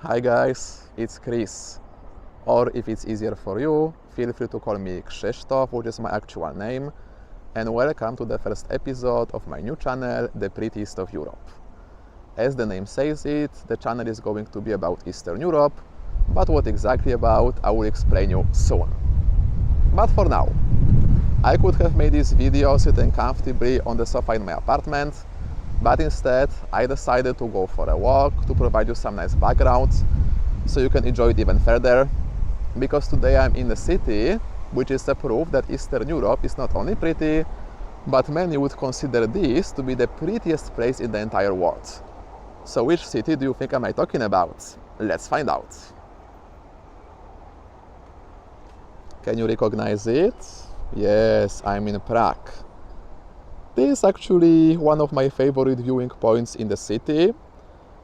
Hi guys, it's Chris. Or if it's easier for you, feel free to call me Krzysztof, which is my actual name. And welcome to the first episode of my new channel, The Prettiest of Europe. As the name says it, the channel is going to be about Eastern Europe, but what exactly about, I will explain you soon. But for now, I could have made this video sitting comfortably on the sofa in my apartment, but instead I decided to go for a walk to provide you some nice background so you can enjoy it even further, because today I'm in a city which is a proof that Eastern Europe is not only pretty, but many would consider this to be the prettiest place in the entire world. So which city do you think am I talking about? Let's find out. Can you recognize it? Yes, I'm in Prague. This is actually one of my favorite viewing points in the city.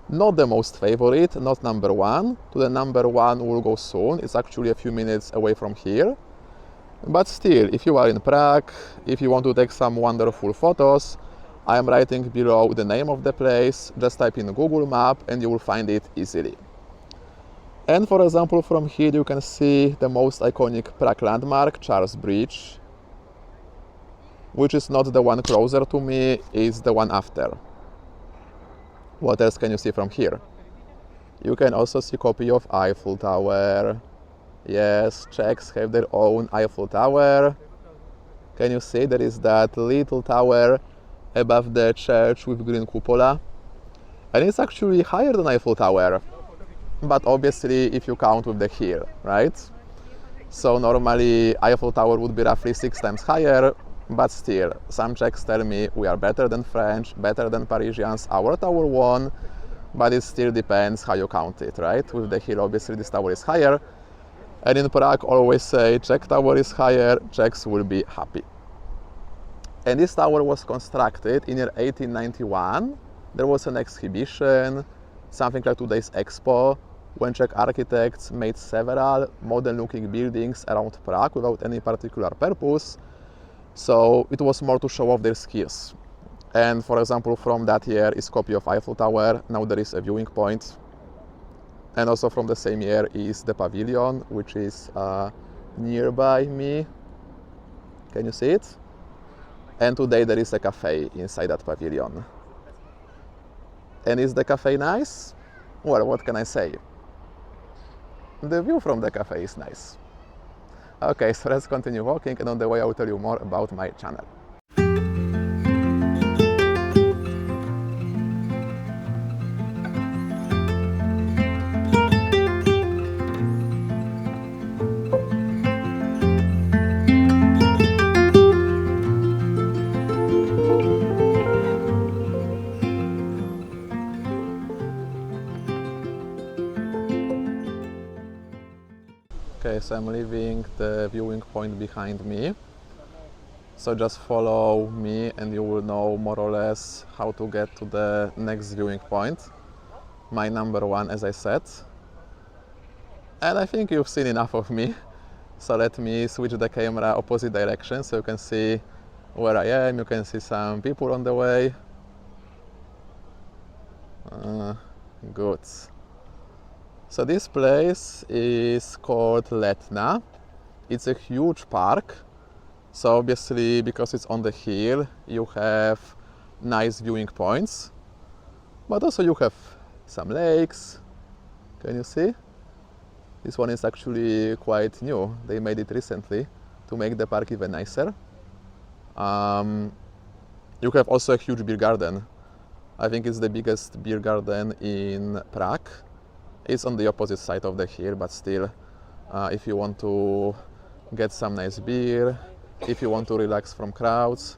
Not the most favorite, not number one. To the number one we'll go soon. It's actually a few minutes away from here. But still, if you are in Prague, if you want to take some wonderful photos, I am writing below the name of the place. Just type in Google Map and you will find it easily. And for example, from here you can see the most iconic Prague landmark, Charles Bridge, which is not the one closer to me, it's the one after. What else can you see from here? You can also see a copy of Eiffel Tower. Yes, Czechs have their own Eiffel Tower. Can you see there is that little tower above the church with green cupola? And it's actually higher than Eiffel Tower, but obviously if you count with the hill, right? So normally Eiffel Tower would be roughly 6 times higher, but still, some Czechs tell me we are better than French, better than Parisians, our tower won, but it still depends how you count it, right? With the hill, obviously this tower is higher, and in Prague always say Czech tower is higher, Czechs will be happy. And this tower was constructed in year 1891. There was an exhibition, something like today's expo, when Czech architects made several modern-looking buildings around Prague without any particular purpose. So it was more to show off their skills. And for example, from that year is copy of Eiffel Tower. Now there is a viewing point. And also from the same year is the pavilion, which is nearby me. Can you see it? And today there is a cafe inside that pavilion. And is the cafe nice? Well, what can I say? The view from the cafe is nice. Okay, so let's continue walking, and on the way I will tell you more about my channel. Okay, so I'm leaving the viewing point behind me. So just follow me and you will know more or less how to get to the next viewing point. My number one, as I said. And I think you've seen enough of me. So let me switch the camera opposite direction so you can see where I am. You can see some people on the way. Good. So this place is called Letna. It's a huge park. So obviously, because it's on the hill, you have nice viewing points. But also you have some lakes. Can you see? This one is actually quite new. They made it recently to make the park even nicer. You have also a huge beer garden. I think it's the biggest beer garden in Prague. It's on the opposite side of the hill, but still, if you want to get some nice beer, if you want to relax from crowds,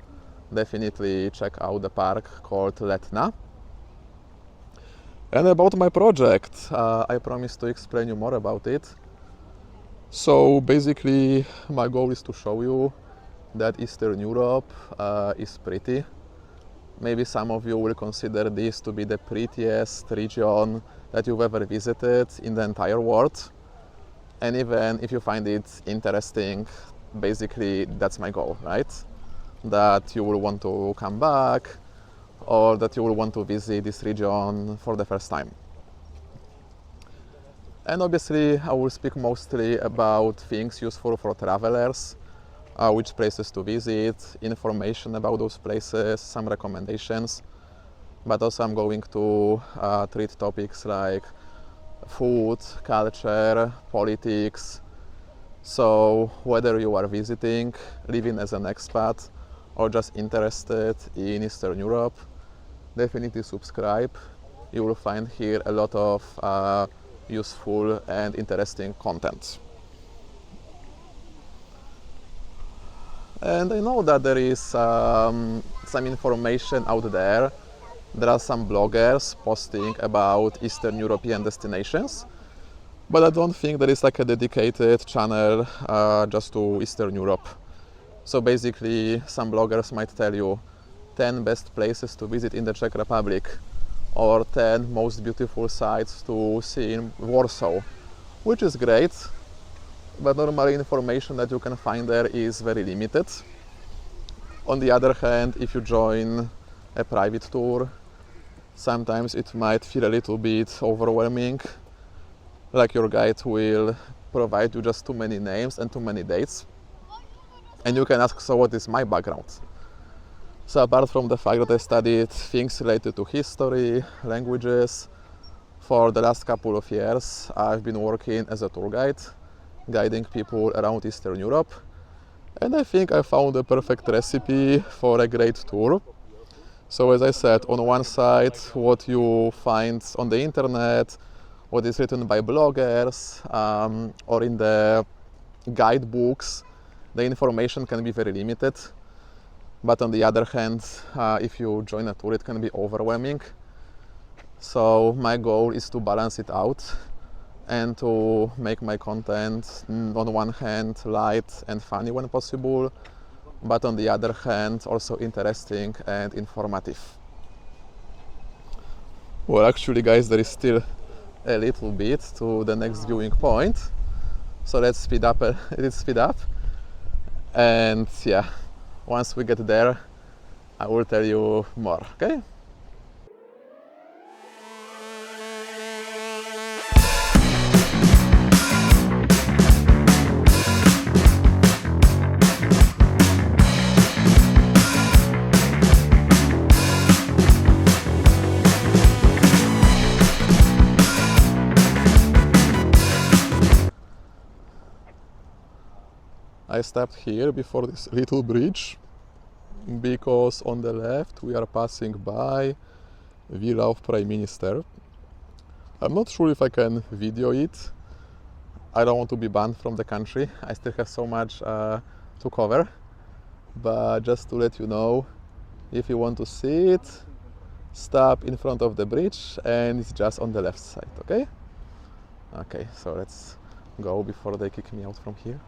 definitely check out the park called Letna. And about my project, I promised to explain you more about it. So basically, my goal is to show you that Eastern Europe is pretty. Maybe some of you will consider this to be the prettiest region that you've ever visited in the entire world. And even if you find it interesting, basically that's my goal, right? That you will want to come back, or that you will want to visit this region for the first time. And obviously I will speak mostly about things useful for travelers, which places to visit, information about those places, some recommendations. But also I'm going to treat topics like food, culture, politics. So whether you are visiting, living as an expat, or just interested in Eastern Europe, definitely subscribe. You will find here a lot of useful and interesting content. And I know that there is some information out there. There are some bloggers posting about Eastern European destinations, but I don't think there is like a dedicated channel just to Eastern Europe. So basically, some bloggers might tell you 10 best places to visit in the Czech Republic, or 10 most beautiful sites to see in Warsaw, which is great, but normally information that you can find there is very limited. On the other hand, if you join a private tour, sometimes it might feel a little bit overwhelming, like your guide will provide you just too many names and too many dates. And you can ask, so what is my background? So apart from the fact that I studied things related to history, languages, for the last couple of years I've been working as a tour guide, guiding people around Eastern Europe. And I think I found a perfect recipe for a great tour. So as I said, on one side, what you find on the internet, what is written by bloggers, or in the guidebooks, the information can be very limited. But on the other hand, if you join a tour, it can be overwhelming. So my goal is to balance it out and to make my content on one hand light and funny when possible, but on the other hand also interesting and informative. Well, actually guys, there is still a little bit to the next viewing point, so let's speed up and yeah, once we get there I will tell you more, okay? I stopped here before this little bridge because on the left we are passing by Villa of Prime Minister. I'm not sure if I can video it. I don't want to be banned from the country. I still have so much to cover. But just to let you know, if you want to see it, stop in front of the bridge and it's just on the left side, okay? Okay, so let's go before they kick me out from here.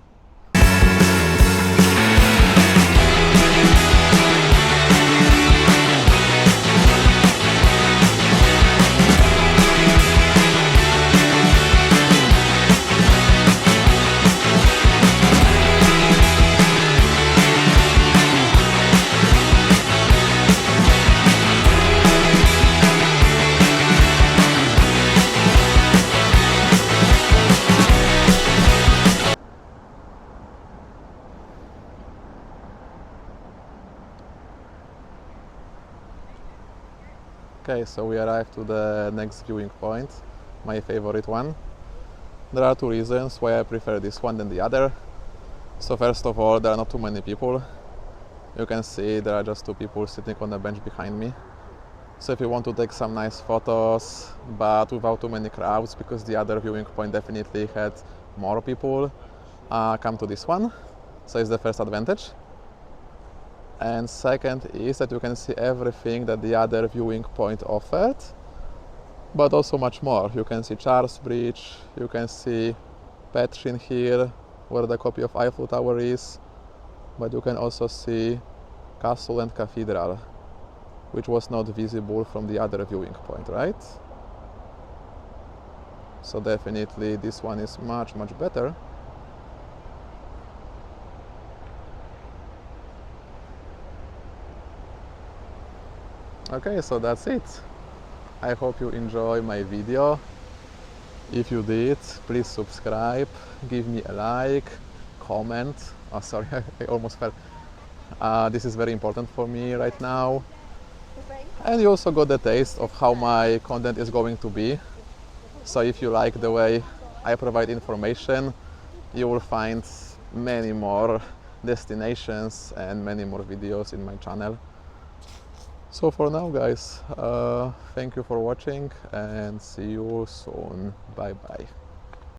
Okay, so we arrived to the next viewing point, my favorite one. There are two reasons why I prefer this one than the other. So first of all, there are not too many people. You can see there are just two people sitting on the bench behind me. So if you want to take some nice photos, but without too many crowds, because the other viewing point definitely had more people, come to this one. So it's the first advantage. And second is that you can see everything that the other viewing point offered, but also much more. You can see Charles Bridge, you can see Petrin here, where the copy of Eiffel Tower is, but you can also see Castle and Cathedral, which was not visible from the other viewing point, right? So definitely this one is much better. Okay, so that's it. I hope you enjoy my video. If you did, please subscribe, give me a like, comment. Oh, sorry, I almost fell. This is very important for me right now. And you also got the taste of how my content is going to be. So if you like the way I provide information, you will find many more destinations and many more videos in my channel. So for now, guys, thank you for watching and see you soon. Bye bye.